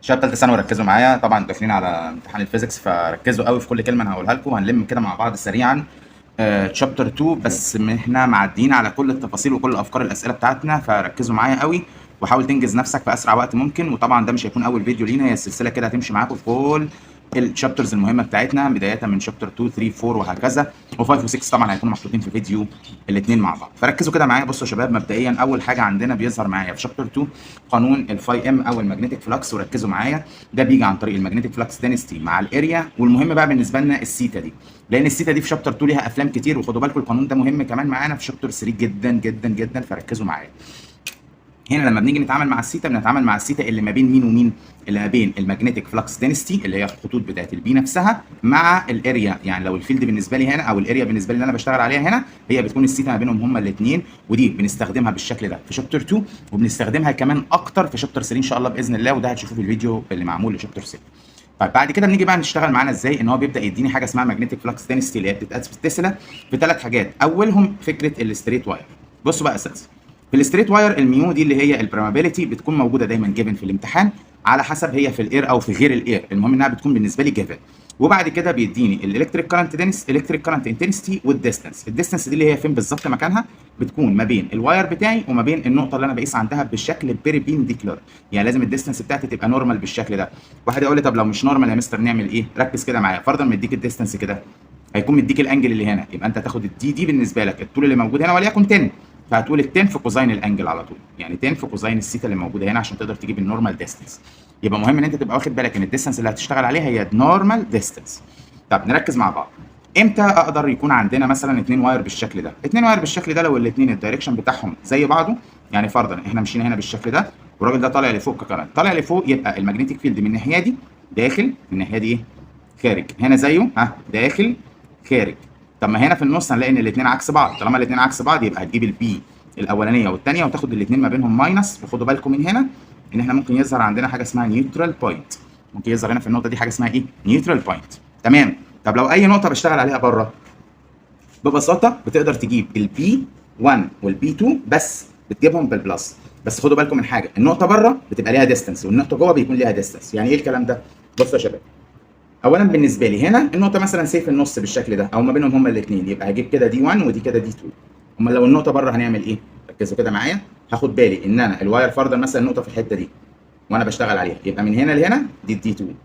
شباب ثالثه ثانوي ركزوا معايا، طبعا داخلين على امتحان الفيزيكس فركزوا قوي في كل كلمه انا هقولها لكم. هنلم كده مع بعض سريعا تشابتر 2، بس احنا معديين على كل التفاصيل وكل افكار الاسئله بتاعتنا، فركزوا معايا قوي وحاول تنجز نفسك في اسرع وقت ممكن. وطبعا ده مش هيكون اول فيديو لينا، هي السلسله كده هتمشي معاكم في كل الشابترز المهمه بتاعتنا، بدايه من شابتر 2 3 4 وهكذا، و5 و6 طبعا هيكونوا محطوطين في فيديو الاثنين مع بعض. فركزوا كده معايا. بصوا يا شباب، مبدئيا اول حاجه عندنا بيظهر معايا في شابتر 2 قانون الفاي ام او المagnetic فلكس، وركزوا معايا ده بيجي عن طريق المagnetic فلكس دينستي مع الاريا. والمهم بقى بالنسبه لنا السيتا دي، لان السيتا دي في شابتر 2 ليها افلام كتير، وخدوا بالكم القانون ده مهم كمان معانا في شابتر 3 جدا جدا جدا، فركزوا معايا. هنا لما بنيجي نتعامل مع السيتا بنتعامل مع السيتا اللي ما بين مين ومين؟ اللي ما بين المagnetic فلكس دينستي اللي هي الخطوط بتاعت البي نفسها مع الاريا. يعني لو الفيلد بالنسبه لي هنا او الاريا بالنسبه لي اللي انا بشتغل عليها هنا، هي بتكون السيتا ما بينهم هما الاثنين، ودي بنستخدمها بالشكل ده في شابتر 2، وبنستخدمها كمان اكتر في شابتر 3 ان شاء الله باذن الله، وده هتشوفوه في الفيديو اللي معمول لشابتر 3. طيب بعد كده بنيجي بقى نشتغل معانا ازاي؟ ان هو بيبدا يديني حاجه اسمها magnetic flux density اللي هي بتتقسم في ثلاث حاجات. اولهم فكره الستريت واير. بصوا بقى اساسا في الستريت واير الميو دي اللي هي البرمابيلتي بتكون موجوده دايما جيفن في الامتحان، على حسب هي في الاير او في غير الاير، المهم انها بتكون بالنسبه لي جيفن. وبعد كده بيديني الالكتريك كارنت دنس، الكتريك كارنت انتنسيتي والديستانس. الديستانس دي اللي هي فين بالظبط مكانها؟ بتكون ما بين الواير بتاعي وما بين النقطه اللي انا بقيس عندها بالشكل بيربنديكولار، يعني لازم الديستانس بتاعتي تبقى نورمال بالشكل ده. واحد يقول لي طب لو مش نورمال يا مستر نعمل ايه؟ ركز كده معايا. فرضا مديك الديستانس كده، هيكون مديك الانجل اللي هنا، يبقى انت هتاخد دي بالنسبه لك الطول اللي موجود هنا وليكن 10، فهتقول ال 10 في كوزين الانجل على طول، يعني 10 في كوزين السيتا اللي موجوده هنا عشان تقدر تجيب النورمال ديستانس. يبقى مهم ان انت تبقى واخد بالك ان الديستانس اللي هتشتغل عليها هي نورمال ديستانس. طب نركز مع بعض. امتى اقدر يكون عندنا مثلا اتنين واير بالشكل ده؟ اتنين واير بالشكل ده لو الاثنين الدايركشن بتاعهم زي بعضه، يعني فرضا احنا مشينا هنا بالشكل ده والراجل ده طالع لفوق ككرنت، طالع لفوق، يبقى المagnetic فيلد من الناحيه دي داخل، من الناحيه دي ايه؟ خارج. هنا زيه داخل خارج. طب ما هنا في النص هنلاقي ان الاثنين عكس بعض، طالما الاثنين عكس بعض يبقى هتجيب البي الاولانيه والثانيه وتاخد الاثنين ما بينهم ماينس. وخدوا بالكم من هنا ان احنا ممكن يظهر عندنا حاجه اسمها نيوترال بوينت، ممكن يظهر هنا في النقطه دي حاجه اسمها ايه؟ نيوترال بوينت. تمام. طب لو اي نقطه بشتغل عليها بره، ببساطه بتقدر تجيب البي 1 والبي 2 بس بتجيبهم بالبلس. بس خدوا بالكم من حاجه، النقطه بره بتبقى ليها ديستانس والنقطه جوه بيكون ليها ديستانس. يعني ايه الكلام ده؟ بصوا يا شباب، اولا بالنسبه لي هنا النقطه مثلا سي في النص بالشكل ده او ما بينهم هما الاثنين، يبقى هجيب كده دي 1 ودي كده دي 2. امال لو النقطه بره هنعمل ايه؟ ركزوا كده معايا. هاخد بالي ان انا الواير فرضا مثلا النقطه في الحته دي وانا بشتغل عليها، يبقى من هنا لهنا دي 2.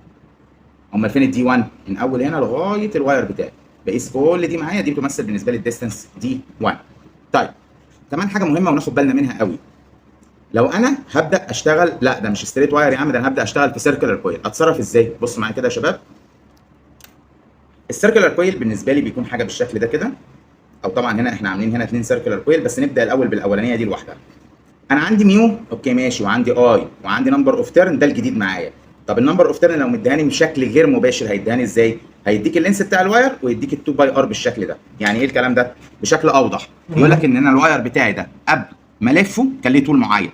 امال فين الدي 1؟ من اول هنا لغايه الواير بتاعي، بقيس كل دي معايا، دي بتمثل بالنسبه لي الديستانس دي 1. طيب كمان حاجه مهمه وناخد بالنا منها قوي، لو انا هبدا اشتغل، لا ده مش ستريت واير يا عم، ده انا هبدا اشتغل في سيركلر كويل، اتصرف ازاي؟ بصوا معايا كده يا شباب. السيركلر كويل بالنسبه لي بيكون حاجه بالشكل ده كده، او طبعا هنا احنا عاملين هنا 2 سيركلر كويل، بس نبدا الاول بالاولانيه دي لوحدها. انا عندي ميو، اوكي ماشي، وعندي اي، وعندي نمبر اوف تيرن، ده الجديد معايا. طب النمبر اوف تيرن لو مديهاني بشكل غير مباشر هيديهاني ازاي؟ هيديك اللينس بتاع الواير ويديك ال 2 باي ار بالشكل ده. يعني ايه الكلام ده؟ بشكل اوضح يقول لك ان انا الواير بتاعي ده قبل ما الفه كان ليه طول معين،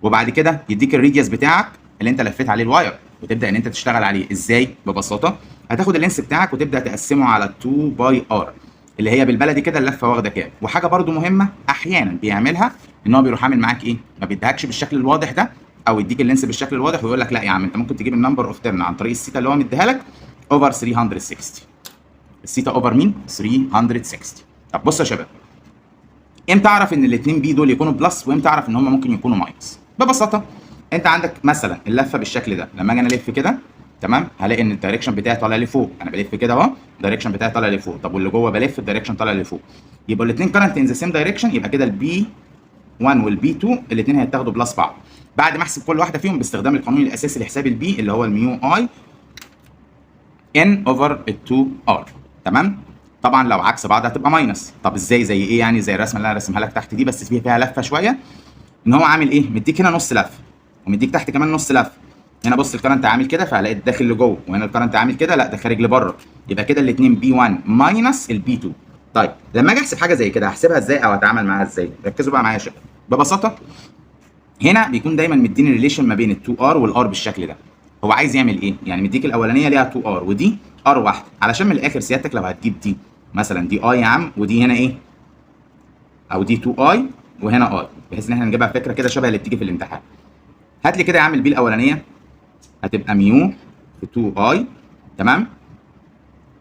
وبعد كده يديك الريديوس بتاعك اللي انت لفيت عليه الواير، وتبدا ان انت تشتغل عليه ازاي؟ ببساطه هتاخد اللينس بتاعك وتبدا تقسمه على 2 باي ار اللي هي بالبلدي كده اللفه واخده كام. وحاجه برده مهمه احيانا بيعملها، ان هو بيروح عامل معاك ايه؟ ما بيديهكش بالشكل الواضح ده، او يديك اللينس بالشكل الواضح ويقول لك لا يا عم انت ممكن تجيب النمبر اوف تيرن عن طريق السيتا اللي هو مديها لك اوفر 360. السيتا اوفر مين؟ 360. طب بص يا شباب، امتى اعرف ان الاثنين بي دول يكونوا بلس وامتى اعرف ان هم ممكن يكونوا ماينس؟ ببساطه انت عندك مثلا اللفه بالشكل ده، لما اجي انا الف كده تمام هلاقي ان الدايركشن بتاعي طالع لفوق، انا بلف كده اهو الدايركشن بتاعي طالع لفوق. طب واللي جوه بلف الدايركشن طالع لفوق، يبقى الاثنين كارنت ان ذا سيم دايركشن، يبقى كده البي 1 والبي 2 الاثنين هيتاخدوا بلس بعض. بعد ما احسب كل واحده فيهم باستخدام القانون الاساسي لحساب البي اللي هو الميو اي ان اوفر ال 2 ار. تمام. طبعا لو عكس بعض هتبقى ماينس. طب ازاي؟ زي ايه يعني؟ زي الرسمه اللي انا راسمها لك تحت دي، بس فيها لفه شويه. ان هو عامل ايه؟ مديك هنا نص لفه ومديك تحت كمان نص لفه. هنا بص الكرنت عامل كده فهلاقي الداخل لجوه، وهنا الكرنت عامل كده لا ده خارج لبره، يبقى كده الاثنين بي 1 ماينس البي 2. طيب لما اجي احسب حاجه زي كده هحسبها ازاي او اتعامل معاها ازاي؟ ركزوا بقى معايا يا شباب. ببساطه هنا بيكون دايما مديني ريليشن ما بين ال 2 ار والار بالشكل ده. هو عايز يعمل ايه؟ يعني مديك الاولانيه ليها 2 ار ودي ار واحده، علشان من الاخر سيادتك لو هتجيب دي مثلا دي اي يا عم، ودي هنا ايه؟ او دي 2 اي وهنا اي، بحيث ان احنا نجيبها فكره كده شبه اللي بتيجي في الامتحان. هات لي كده يا عم البي الاولانيه هتبقى ميو في 2 اي، تمام.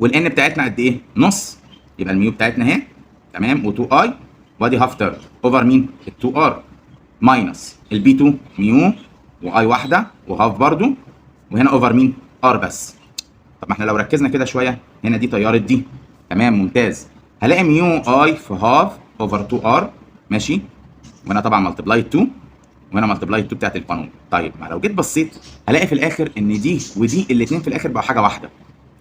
والان بتاعتنا قد ايه؟ نص، يبقى الميو بتاعتنا اهي، تمام، و2 اي، وادي هاف تيرم اوفر مين؟ ال2 ار، ماينس البي 2 ميو واي واحده وهاف برضو، وهنا اوفر مين؟ ار بس. طب ما احنا لو ركزنا كده شويه، هنا دي طياره دي، تمام، ممتاز. هلاقي ميو اي في هاف اوفر 2 ار، ماشي، وهنا طبعا ملتبلاي 2، وهنا ملتبلاي 2 بتاعت القانون. طيب ما لو جيت بصيت هلاقي في الاخر ان دي ودي الاثنين في الاخر بقوا حاجه واحده،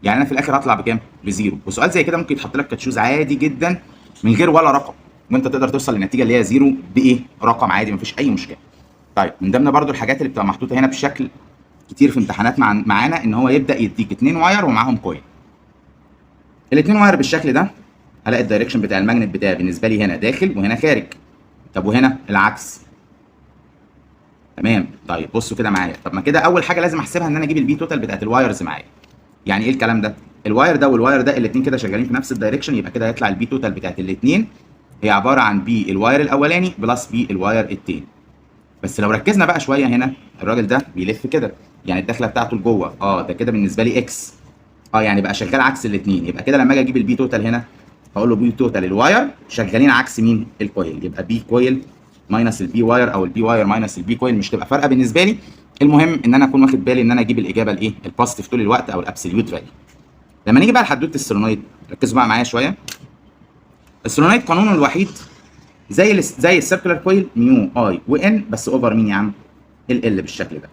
يعني انا في الاخر هطلع بكام؟ بزيرو. وسؤال زي كده ممكن يتحط لك كتشوز عادي جدا من غير ولا رقم، وانت تقدر توصل للنتيجه اللي هي زيرو بايه؟ رقم عادي، مفيش اي مشكله. طيب من ضمن برضو الحاجات اللي بتبقى محطوطه هنا بشكل كتير في امتحانات معانا، ان هو يبدا يديك 2 واير ومعاهم كويل. الاثنين واير بالشكل ده، هلاقي الدايركشن بتاع الماجنت بتاعي بالنسبه لي هنا داخل وهنا خارج. طب وهنا العكس، تمام. طيب بصوا كده معايا، طب ما كده اول حاجه لازم احسبها ان انا اجيب البي توتال بتاعت الوايرز معايا. يعني ايه الكلام ده؟ الواير ده والواير ده الاثنين كده شغالين في نفس الدايركشن، يبقى كده هيطلع البي توتال بتاعت الاثنين هي عباره عن بي الواير الاولاني بلس بي الواير الثاني. بس لو ركزنا بقى شويه هنا، الراجل ده بيلف كده، يعني الدخله بتاعته لجوه، ده كده بالنسبه لي اكس، يعني بقى شغال عكس الاثنين. يبقى كده لما اجي اجيب البي توتال هنا، هقول له بي توتال الواير شغالين عكس مين؟ الكويل، يبقى بي كويل ماينس البي واير، او البي واير ماينس البي كويل، مش تبقى فارقه بالنسبه لي. المهم ان انا اكون واخد بالي ان انا اجيب الاجابه الايه؟ البوزيتيف طول الوقت، او الابسوليوت فاليو. لما نيجي بقى لحدوته السولينويد، ركزوا بقى معايا شويه. السولينويد قانونه الوحيد زي السيركلر كويل، ميو اي وان، بس اوفر مين يا عم؟ ال بالشكل ده،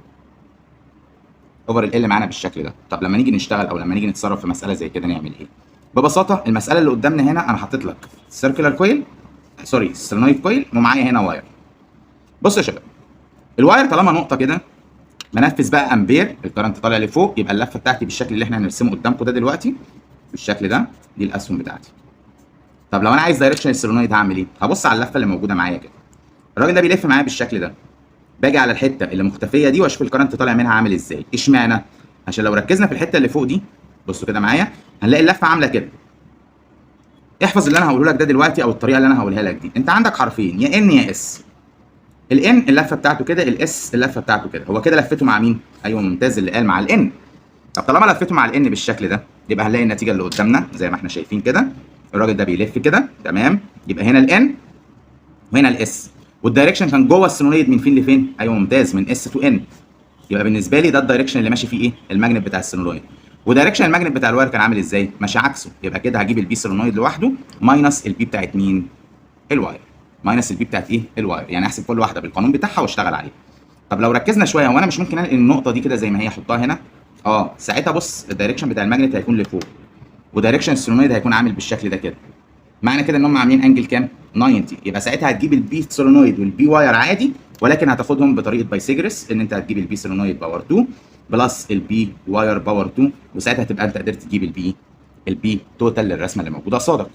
اوفر ال معانا بالشكل ده. طب لما نيجي نشتغل او لما نيجي نتصرف في مساله زي كده نعمل ايه؟ ببساطه المساله اللي قدامنا هنا انا حاطط لك سيركلر كويل، سوري سولينويد كويل، ومعايا هنا واير. بصوا يا شباب، الواير طالما نقطه كده، بنفذ بقى امبير، الكرنت طالع لفوق، يبقى اللفه بتاعتي بالشكل اللي احنا هنرسمه قدامكم ده دلوقتي، بالشكل ده، دي الاسهم بتاعتي. طب لو انا عايز دايركشن السولينويد هعمل ايه؟ هبص على اللفه اللي موجوده معايا كده، الراجل ده بيلف معايا بالشكل ده، باجي على الحته اللي مختفيه دي واشوف الكرنت طالع منها عامل ازاي. اشمعنى؟ عشان لو ركزنا في الحته اللي فوق دي، بصوا كده معايا، هنلاقي اللفه عامله كده. احفظ اللي انا هقوله لك ده دلوقتي، او الطريقه اللي انا هقولها لك دي. انت عندك حرفين، يا ان يا اس. الان اللفه بتاعته كده، الاس اللفه بتاعته كده. هو كده لفته مع مين؟ ايوه ممتاز، اللي قال مع الان. طب طالما لفته مع الان بالشكل ده، يبقى هنلاقي النتيجه اللي قدامنا زي ما احنا شايفين كده، الراجل ده بيلف كده، تمام. يبقى هنا الان وهنا الاس، والدايركشن كان جوه السولينويد من فين لفين؟ ايوه ممتاز، من اس تو ان. يبقى بالنسبه لي ده الدايركشن اللي ماشي فيه ايه؟ الماجنت بتاع السولينويد. ودايركشن الماجنت بتاع الواير كان عامل ازاي؟ ماشي عكسه. يبقى كده هجيب البي سولينويد لوحده ماينس البي بتاعت مين؟ الواير. ماينس البي بتاعت ايه؟ الواير. يعني احسب كل واحده بالقانون بتاعها واشتغل عليها. طب لو ركزنا شويه، هو انا مش ممكن انقل النقطه دي كده زي ما هي احطها هنا؟ ساعتها بص، الدايركشن بتاع الماجنت هيكون لفوق، ودايركشن السولينويد هيكون عامل بالشكل ده كده. معنى كده ان هم عاملين انجل كام؟ 90. يبقى ساعتها هتجيب البي سولينويد والبي واير عادي، ولكن هتاخدهم بطريقه بايثاغورس، ان انت هتجيب البي سولينويد باور 2 بلس البي واير باور 2، وساعتها تبقى انت قدرت تجيب البي توتال للرسمه اللي موجوده قصادك.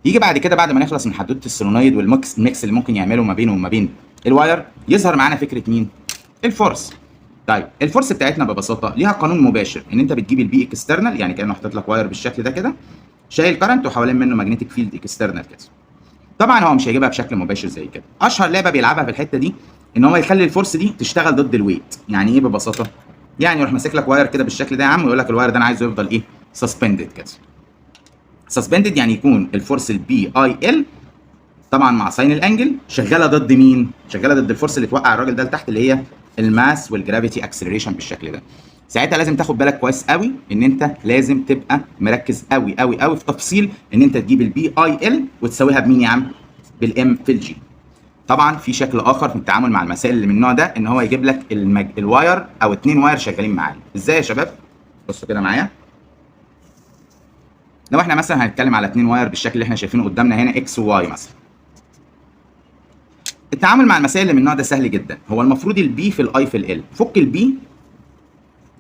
يجي بعد كده، بعد ما نخلص من حدوته السولينويد والميكس اللي ممكن يعمله ما بينه وما بين الواير، يظهر معانا فكره مين؟ الفورس. طيب الفورس بتاعتنا ببساطه ليها قانون مباشر، ان انت بتجيب البي اكسترنال، يعني كانه حاطط لك واير بالشكل ده كده، شايل كارنت وحوالين منه ماجنتيك فيلد اكسترنال كده. طبعا هو مش هيجيبها بشكل مباشر زي كده. اشهر لعبه بيلعبها في الحته دي ان هو يخلي الفورس دي تشتغل ضد الويت. يعني ايه ببساطه؟ يعني يروح ماسك لك واير كده بالشكل ده يا عم، ويقول لك الواير ده انا عايزه يفضل ايه؟ سسبندد كده. سسبندد يعني يكون الفورس البي اي ال طبعا مع ساين الانجل شغاله ضد مين؟ شغاله ضد الفورس اللي توقع الراجل ده لتحت، اللي هي الماس والجرافيتي اكسلريشن بالشكل ده. ساعتها لازم تاخد بالك كويس قوي ان انت لازم تبقى مركز قوي قوي قوي في تفصيل ان انت تجيب البي اي ال وتساويها بمين يا عم؟ بالام في الجي. طبعا في شكل اخر في التعامل مع المسائل اللي من النوع ده، ان هو يجيب لك الواير او 2 واير شغالين معاه. ازاي يا شباب؟ بصوا كده معايا. لو احنا مثلا هنتكلم على 2 واير بالشكل اللي احنا شايفينه قدامنا هنا، اكس وواي مثلا. التعامل مع المسائل اللي من النوع ده سهل جدا. هو المفروض البي في الاي في ال، فك البي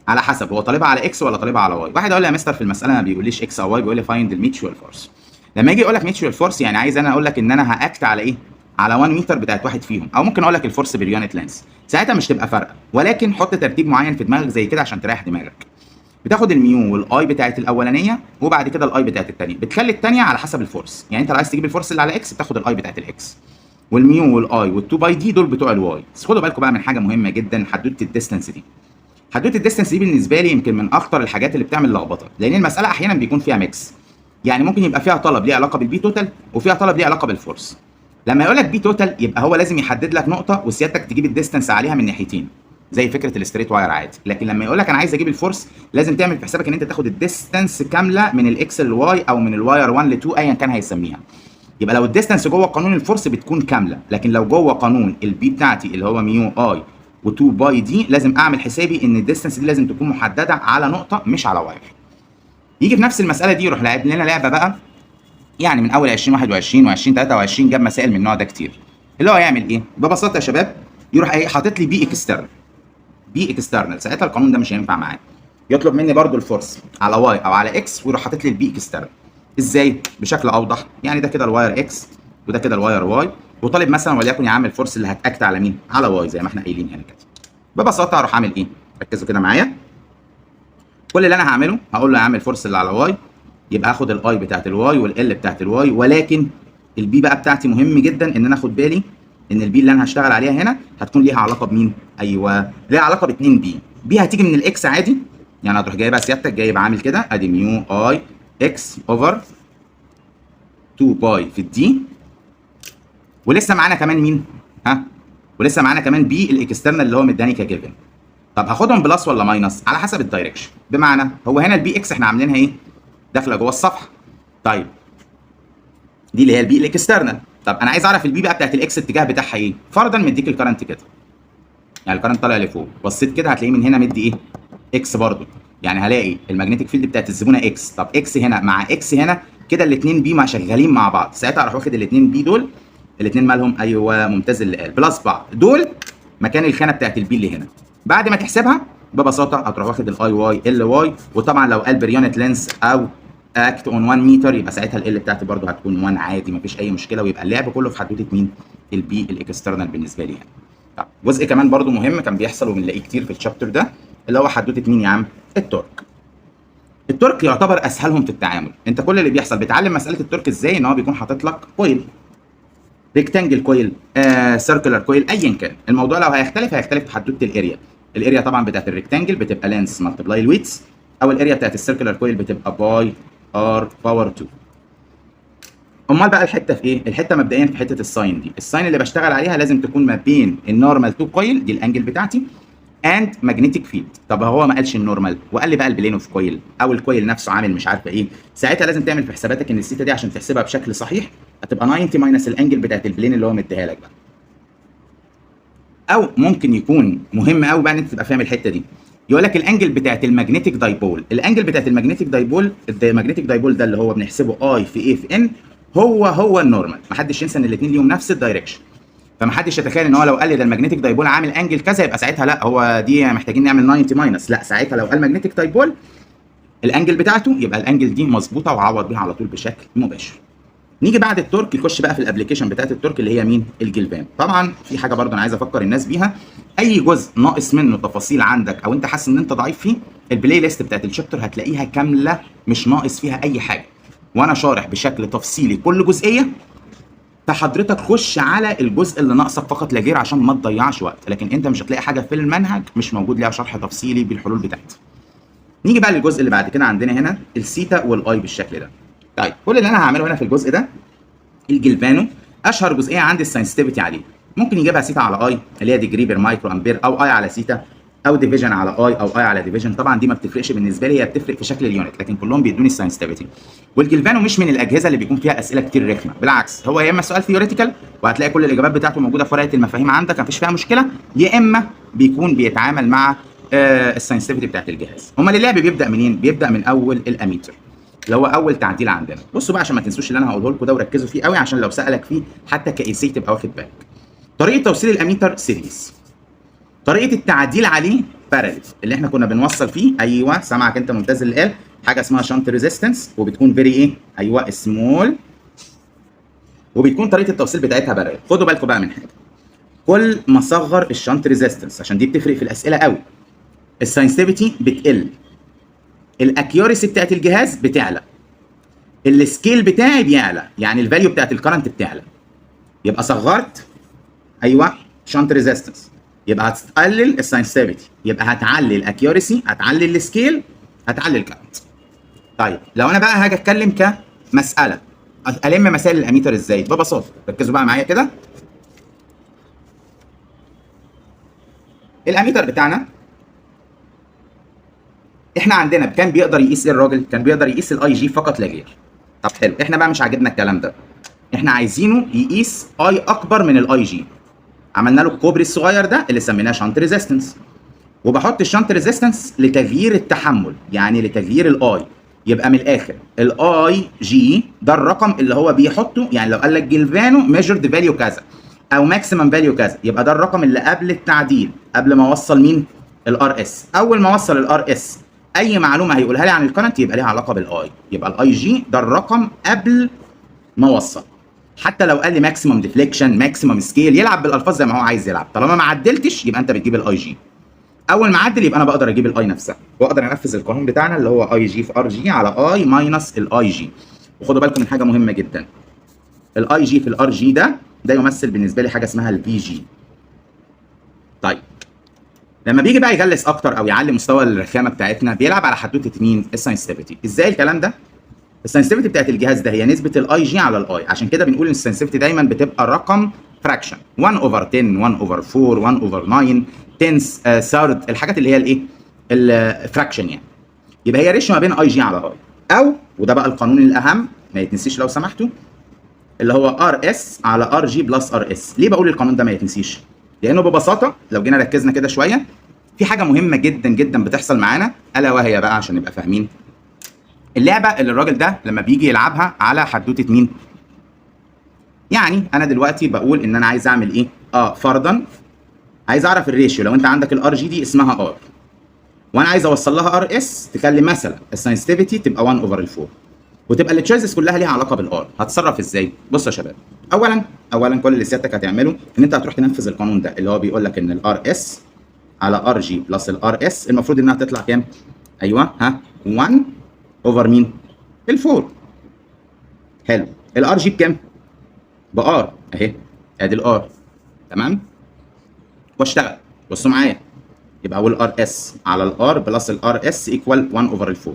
على حسب هو طالبها على اكس ولا طالبها على واي. واحد يقول لي يا مستر في المساله ما بيقوليش اكس او واي، بيقول لي فايند الميوتشوال فورس. لما يجي يقول لك ميوتشوال فورس، يعني عايز انا اقول لك ان انا هاكت على ايه؟ على 1 متر بتاعت واحد فيهم، او ممكن اقول لك الفورس باليونت لينس. ساعتها مش تبقى فارقه، ولكن حط ترتيب معين في دماغك زي كده عشان تريح دماغك. بتاخد الميو والاي بتاعت الاولانيه، وبعد كده الاي بتاعت الثانيه، بتخلي الثانيه على حسب الفورس. يعني انت لو عايز تجيب الفورس اللي على اكس بتاخد الاي بتاعت الاكس، والميو والاي وال2 باي دي دول بتوع الواي. بس خدوا بالكم بقى من حاجه مهمه جدا، حدوته الديستانس دي. حدوته الديستنس دي بالنسبه لي يمكن من اخطر الحاجات اللي بتعمل لخبطه، لان المساله احيانا بيكون فيها ميكس. يعني ممكن يبقى فيها طلب ليه علاقه بالبي توتال وفيها طلب ليه علاقه بالفورس. لما يقول لك بي توتال يبقى هو لازم يحدد لك نقطه وسيادتك تجيب الديستنس عليها من ناحيتين زي فكره الستريت واير عادي. لكن لما يقول لك انا عايز اجيب الفورس لازم تعمل في حسابك ان انت تاخد الديستنس كامله من الاكس للواي او من الواير 1 ل 2 ايا كان هيسميها. يبقى لو الديستنس جوه قانون الفورس بتكون كامله، لكن لو جوه قانون البي بتاعتي اللي هو ميو اي و2 باي دي لازم اعمل حسابي ان الديستنس دي لازم تكون محدده على نقطه مش على واير. يجي في نفس المساله دي يروح لاعب لنا لعبه بقى، يعني من اول 2021 و2023 جاب مسائل من النوع ده كتير. اللي هو يعمل ايه؟ ببساطه يا شباب يروح ايه حاطط لي بي اكسترنال. بي اكسترنال ساعتها القانون ده مش هينفع معاه. يطلب مني برضو الفورس على واي او على اكس ويروح حاطط لي البي اكسترنال. ازاي؟ بشكل اوضح، يعني ده كده الواير اكس وده كده الواير واي، وطالب مثلا وليكن يا عم الفورس اللي هتاكت على مين؟ على واي زي ما احنا قايلين هنا كده. ببساطه هروح اعمل ايه؟ ركزوا كده معايا. كل اللي انا هعمله هقول له يا عم الفورس اللي على واي، يبقى هاخد الاي بتاعت الواي والال بتاعت الواي، ولكن البي بقى بتاعتي مهم جدا ان انا اخد بالي ان البي اللي انا هشتغل عليها هنا هتكون ليها علاقه بمين؟ ايوه ليها علاقه ب 2 بي. بي هتيجي من الاكس عادي، يعني هتروح جايبها سيادتك جايب عامل كده ادي ميو اي اكس اوفر 2 باي في الدي، ولسه معانا كمان مين؟ ولسه معانا كمان بي الاكسترنال اللي هو مداني كجيفن. طب هاخدهم بلس ولا ماينس؟ على حسب الدايركشن. بمعنى هو هنا البي اكس احنا عاملينها ايه؟ داخله جوه الصفحه. طيب دي اللي هي البي الاكسترنال. طب انا عايز اعرف البي بقى بتاعت الاكس الاتجاه بتاعها ايه؟ فرضا مديك الكرنت كده، يعني الكرنت طالع لفوق، بصيت كده هتلاقيه من هنا مدي ايه؟ اكس برضه. يعني هلاقي الماجنتيك فيلد بتاعت الزبونه اكس. طب اكس هنا مع اكس هنا كده الاثنين بي مع شغالين مع بعض، ساعتها اروح واخد الاثنين بي دول، الاثنين مالهم؟ ايوه ممتاز اللي قال بلس بعض، دول مكان الخانه بتاعت البي اللي هنا. بعد ما تحسبها ببساطه هتروح واخد الاي واي ال واي، وطبعا لو قال بريونت لينس او اكت اون 1 متر يبقى ساعتها ال بتاعتي برضه هتكون 1 عادي مفيش اي مشكله، ويبقى اللعب كله في حدوته مين؟ البي الاكسترنال بالنسبه لي هنا. طب جزء كمان برضه مهم كان بيحصل وبنلاقيه كتير في الشابتر ده اللي هو حدوته مين يا عم؟ التورك. التورك يعتبر اسهلهم في التعامل. انت كل اللي بيحصل بتعلم مساله التورك ازاي، ان هو بيكون حاطط لك كويل، ريكتانجل كويل، سيركلر كويل، ايا كان. الموضوع لو هيختلف في حدوته الاريا. الاريا طبعا بتاعت الريكتانجل بتبقى لينس ملتبلاي الويتس، او الاريا بتاعت السيركلر كويل بتبقى باي ار باور 2. امال بقى الحته في ايه؟ الحته مبدئيا في حته الساين دي. الساين اللي بشتغل عليها لازم تكون ما بين النورمال تو كويل دي الانجل بتاعتي اند ماجنتيك فيلد. طب هو ما قالش النورمال وقال لي بقى البلين اوف كويل او الكويل نفسه عامل مش عارفه ايه، ساعتها لازم تعمل في حساباتك ان السيتا دي عشان تحسبها بشكل صحيح هتبقى 90 ماينس الانجل بتاعت البلين اللي هو مديها لك بقى. او ممكن يكون مهم قوي بقى ان انت تبقى فاهم الحته دي، يقول لك الانجل بتاعت الماجنتيك دايبول. الانجل بتاعت الماجنتيك دايبول، الماجنتيك دايبول ده اللي هو بنحسبه اي في اي في ان هو النورمال. محدش ينسى ان الاثنين ليهم نفس الدايركشن، فمحدش يتخيل ان هو لو قال لي ده الماجنتيك دايبول عامل انجل كذا يبقى ساعتها لا هو دي محتاجين نعمل 90 ماينس. لا، ساعتها لو قال ماجنتيك دايبول الانجل بتاعته يبقى الانجل دي مظبوطه وعوض بيها على طول بشكل مباشر. نيجي بعد التورك يخش بقى في الابلكيشن بتاعت التورك اللي هي مين؟ الجلفان. طبعا في حاجه برضه انا عايز افكر الناس بيها، اي جزء ناقص منه تفاصيل عندك او انت حاسس ان انت ضعيف فيه، البلاي ليست بتاعت الشابتر هتلاقيها كامله مش ناقص فيها اي حاجه، وانا شارح بشكل تفصيلي كل جزئيه. فحضرتك خش على الجزء اللي ناقصك فقط لا غير عشان ما تضيعش وقت، لكن انت مش هتلاقي حاجه في المنهج مش موجود ليها شرح تفصيلي بالحلول بتاعتها. نيجي بقى للجزء اللي بعد كده، عندنا هنا السيتا والاي بالشكل ده. طيب كل اللي انا هعمله هنا في الجزء ده الجلفانو، اشهر جزئيه عندي السنسيتيفيتي عليه. ممكن يجيبها سيتا على اي اللي هي ديجري بير مايكرو امبير، او اي على سيتا، او ديفيجن على اي، او اي على ديفيجن. طبعا دي ما بتفرقش بالنسبه لي، هي بتفرق في شكل اليونت، لكن كلهم بيدوني السنسيتيفيتي. والجلفانو مش من الاجهزه اللي بيكون فيها اسئله كتير رخمه، بالعكس هو يا اما سؤال ثيوريتيكال وهتلاقي كل الاجابات بتاعته موجوده في ورقه المفاهيم عندك مفيش فيها مشكله، يا اما بيكون بيتعامل مع السنسيتيفيتي بتاعت الجهاز. امال اللعب بيبدا منين؟ بيبدا من اول الاميتر اللي هو اول تعديل عندنا. بصوا بقى عشان ما تنسوش اللي انا هقوله لكم ده وركزوا فيه قوي عشان لو سالك فيه حتى كايسي تبقى واخد بالك. طريقه توصيل الاميتر سيريز، طريقه التعديل عليه باراليل اللي احنا كنا بنوصل فيه. ايوه سامعك انت ممتاز اللي قال حاجه اسمها شنت ريزيستنس، وبتكون فيري ايه؟ ايوه سمول، وبتكون طريقه التوصيل بتاعتها باراليل. خدوا بالكم بقى من حاجه، كل ما اصغر الشنت ريزيستنس عشان دي بتفرق في الاسئله قوي، السنسيتيفيتي بتقل، الاكيوريسي بتاعت الجهاز بتعلى، السكيل بتاعي بيعلى، يعني الفاليو بتاعت الكرنت بتعلى. يبقى صغرت ايوه شنت ريزيستنس، يبقى هتقلل السنسيتيفيتي، يبقى هتعلي الاكيورسي، هتعلي السكيل، هتعلي الكاونت. طيب لو انا بقى هاجي اتكلم كمساله، الم مسائل الاميتر ازاي؟ ببساطه ركزوا بقى معايا كده. الاميتر بتاعنا احنا عندنا كان بيقدر يقيس ايه الراجل؟ كان بيقدر يقيس الاي جي فقط لا غير. طب حلو، احنا بقى مش عاجبنا الكلام ده، احنا عايزينه يقيس اي اكبر من الاي جي. عملنا له الكوبري الصغير ده اللي سميناه شنت ريزيستنس، وبحط الشنت ريزيستنس لتغيير التحمل، يعني لتغيير الاي. يبقى من الاخر الاي جي ده الرقم اللي هو بيحطه، يعني لو قال لك جلفانو ميجرد فاليو كذا او ماكسيمم فاليو كذا، يبقى ده الرقم اللي قبل التعديل، قبل ما اوصل مين؟ الار اس. اول ما اوصل الار اس اي معلومه هيقولها لي عن الكرنت يبقى ليها علاقه بالاي، يبقى الاي جي ده الرقم قبل ما اوصل. حتى لو قال لي ماكسيمم ديفليكشن، ماكسيمم سكيل، يلعب بالالفاظ زي ما هو عايز يلعب، طالما ما عدلتش يبقى انت بتجيب الاي جي. اول ما اعدل يبقى انا بقدر اجيب الاي نفسها، واقدر انفذ القانون بتاعنا اللي هو اي جي في ار جي على اي ماينس الاي جي. وخدوا بالكم من حاجه مهمه جدا، الاي جي في الار جي ده يمثل بالنسبه لي حاجه اسمها الفي جي. طيب لما بيجي بقى يغلس اكتر او يعلي مستوى الرخامه بتاعتنا، بيلعب على حدوته مين؟ السنسيتيفيتي. ازاي الكلام ده؟ السنسيتيفيتي بتاعت الجهاز ده هي نسبه الاي جي على الاي، عشان كده بنقول ان السنسيتيفيتي دايما بتبقى رقم فراكشن، 1 اوفر 10، 1 اوفر 4، 1 اوفر 9، تنس، ثيرد، الحاجات اللي هي الايه؟ الفراكشن يعني. يبقى هي ريشيو ما بين اي جي على اي، او وده بقى القانون الاهم ما يتنسيش لو سمحتوا، اللي هو ار اس على ار جي بلس ار اس. ليه بقول القانون ده ما يتنسيش؟ لانه ببساطه لو جينا ركزنا كده شويه في حاجه مهمه جدا جدا بتحصل معانا، الا وهي بقى عشان نبقى فاهمين اللعبه اللي الراجل ده لما بيجي يلعبها على حدوته مين؟ يعني انا دلوقتي بقول ان انا عايز اعمل ايه؟ فرضا عايز اعرف الريشيو. لو انت عندك الار جي دي اسمها ار، وانا عايز اوصل لها ار اس، تخلي مثلا السنسيتيفيتي تبقى 1 اوفر 4، وتبقى التشويسز كلها ليها علاقه بالار. هتصرف ازاي؟ بصوا يا شباب، اولا كل اللي سيادتك هتعمله ان انت هتروح تنفذ القانون ده اللي هو بيقول لك ان الار اس على ار جي بلس الار اس المفروض انها تطلع كام؟ ايوه 1 اوفر مين؟ ال4. حلو، الار جي بكام؟ بار اهي، ادي الار، تمام؟ واشتغل. بصوا معايا، يبقى اقول ار اس على الار بلس الار اس ايكوال 1 اوفر ال4.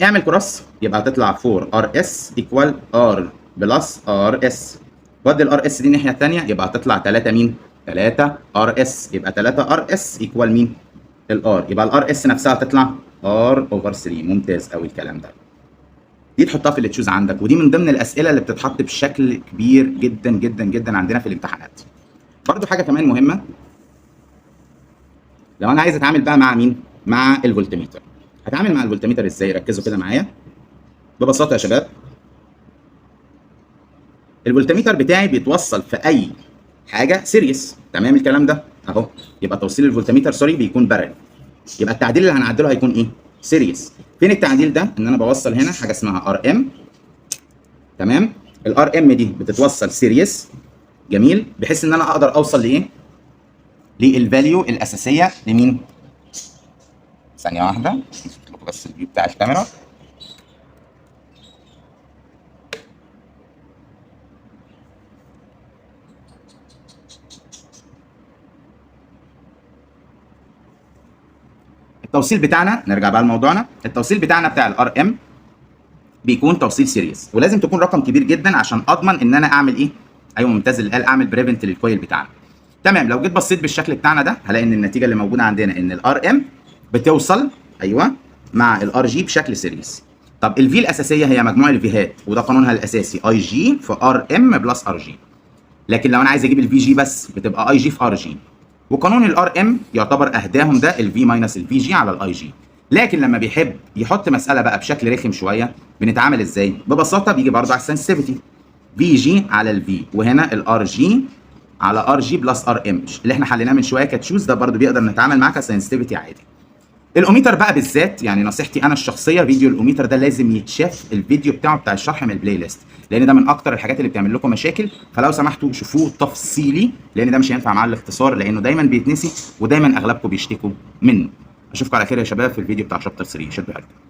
اعمل كروس يبقى هتطلع 4 ار اس ايكوال ار بلس ار اس. ودي الار اس دي الناحيه الثانيه يبقى هتطلع 3 مين؟ 3 ار اس. يبقى 3 ار اس ايكوال مين؟ الار. يبقى الار اس نفسها هتطلع ار اوفر 3. ممتاز قوي الكلام ده. دي تحطها في اللي تشوز عندك، ودي من ضمن الاسئله اللي بتتحط بشكل كبير جدا جدا جدا عندنا في الامتحانات. برضو حاجه كمان مهمه، لو انا عايز اتعامل بقى مع مين؟ مع الفولتميتر. هتعامل مع الفولتميتر ازاي؟ ركزوا كده معايا ببساطه يا شباب. الفولتميتر بتاعي بيتوصل في اي حاجه سيريس، تمام الكلام ده اهو. يبقى توصيل الفولتميتر بيكون بارل، يبقى التعديل اللي هنعدله هيكون ايه؟ سيريس. فين التعديل ده؟ ان انا بوصل هنا حاجه اسمها ار ام، تمام؟ الار ام دي بتتوصل سيريس، جميل، بحيث ان انا اقدر اوصل لايه؟ للفاليو الاساسيه لمين؟ ثانيه واحده نظبط لكم بس الفيو بتاع الكاميرا. التوصيل بتاعنا، نرجع بقى لموضوعنا، التوصيل بتاعنا بتاع الار ام بيكون توصيل سيريس، ولازم تكون رقم كبير جدا عشان اضمن ان انا اعمل ايه؟ ايوه ممتاز اللي قال اعمل بريفنت للكويل بتاعنا. تمام، لو جيت بصيت بالشكل بتاعنا ده هلاقي ان النتيجه اللي موجوده عندنا ان الار ام بتوصل ايوه مع الار جي بشكل سيريس. طب الفي الاساسيه هي مجموع الفيهات، وده قانونها الاساسي اي جي في ار ام بلس ار جي. لكن لو انا عايز اجيب الفي جي بس بتبقى اي جي في ار جي. وقانون الار ام يعتبر اهداهم ده الفي ماينس الفي جي على الاي جي. لكن لما بيحب يحط مساله بقى بشكل رخم شويه بنتعامل ازاي؟ ببساطه بيجي برضه على السنسيتيفيتي، في جي على الفي، وهنا الار جي على ار جي بلس ار ام اللي احنا حليناه من شويه كتشوز، ده برضه بيقدر نتعامل معاه كسنسيتيفيتي عادي. الاوميتر بقى بالذات، يعني نصيحتي انا الشخصيه، فيديو الاوميتر ده لازم يتشاف الفيديو بتاعه بتاع الشرح من البلاي ليست، لان ده من اكتر الحاجات اللي بتعمل لكم مشاكل، فلو سمحتوا شوفوه تفصيلي، لان ده مش هينفع مع الاختصار لانه دايما بيتنسي ودايما اغلبكم بيشتكوا منه. اشوفكم على خير يا شباب في الفيديو بتاع شابتر 3. شدوا حيلكم.